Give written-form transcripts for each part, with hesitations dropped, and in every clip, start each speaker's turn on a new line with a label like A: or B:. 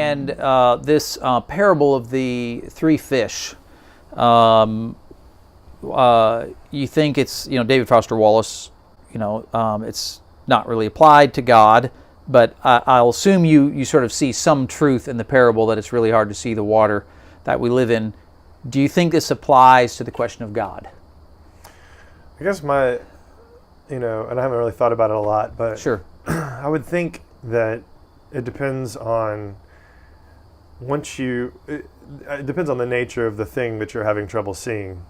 A: and this parable of the three fish. You think it's, David Foster Wallace, it's not really applied to God, but I'll assume you sort of see some truth in the parable that it's really hard to see the water that we live in. Do you think this applies to the question of God?
B: I guess and I haven't really thought about it a lot, but
A: sure.
B: I would think that it depends on it depends on the nature of the thing that you're having trouble seeing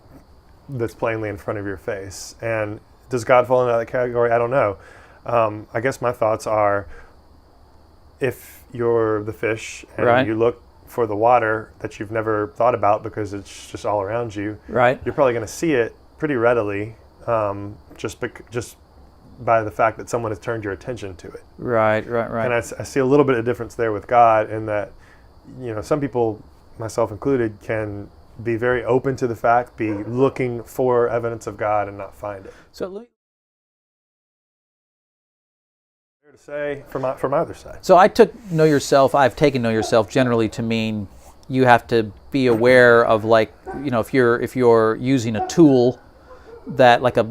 B: that's plainly in front of your face. And does God fall into that category? I don't know. I guess my thoughts are, if you're the fish and
A: right.
B: you look for the water that you've never thought about because it's just all around you,
A: right.
B: you're probably going to see it pretty readily, just by the fact that someone has turned your attention to it.
A: Right.
B: And I see a little bit of difference there with God in that, some people, myself included, can be very open to the fact, be looking for evidence of God and not find it.
A: So,
B: fair to say from either side.
A: So I've taken know yourself generally to mean you have to be aware of, if you're using a tool that, like a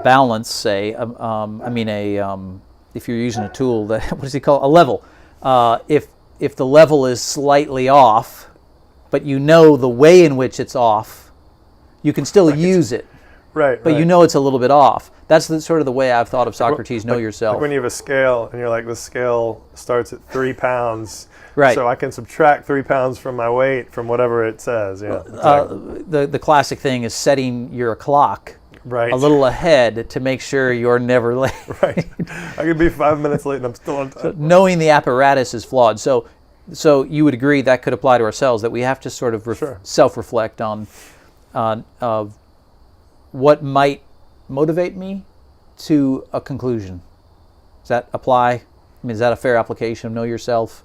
A: balance, say, if you're using a tool that, what does he call it? A level. If the level is slightly off, but the way in which it's off, you can still use it.
B: Right.
A: But it's a little bit off. That's sort of the way I've thought of Socrates, know yourself.
B: Like when you have a scale and you're like, the scale starts at 3 pounds,
A: right.
B: So I can subtract 3 pounds from my weight from whatever it says.
A: The classic thing is setting your clock
B: right.
A: a little ahead to make sure you're never late.
B: Right. I could be 5 minutes late and I'm still on time.
A: So knowing the apparatus is flawed. So you would agree that could apply to ourselves, that we have to sort of
B: sure.
A: self-reflect on what might motivate me to a conclusion. Does that apply? Is that a fair application of know yourself?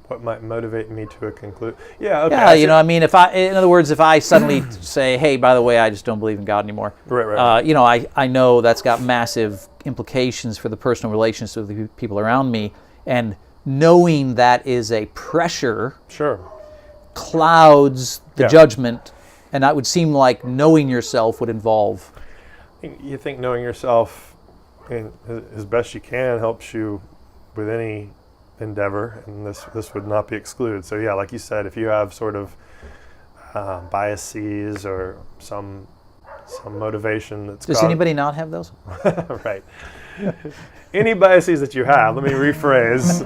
B: What might motivate me to a conclusion? Yeah, okay.
A: Yeah, in other words, if I suddenly say, hey, by the way, I just don't believe in God anymore.
B: Right.
A: I know that's got massive implications for the personal relations with the people around me, and knowing that is a pressure
B: sure.
A: clouds the judgment, and that would seem like knowing yourself would involve.
B: You think knowing yourself as best you can helps you with any endeavor, and this would not be excluded. So yeah, like you said, if you have sort of biases or some motivation that's
A: Does anybody not have those?
B: Right. Any biases that you have, let me rephrase.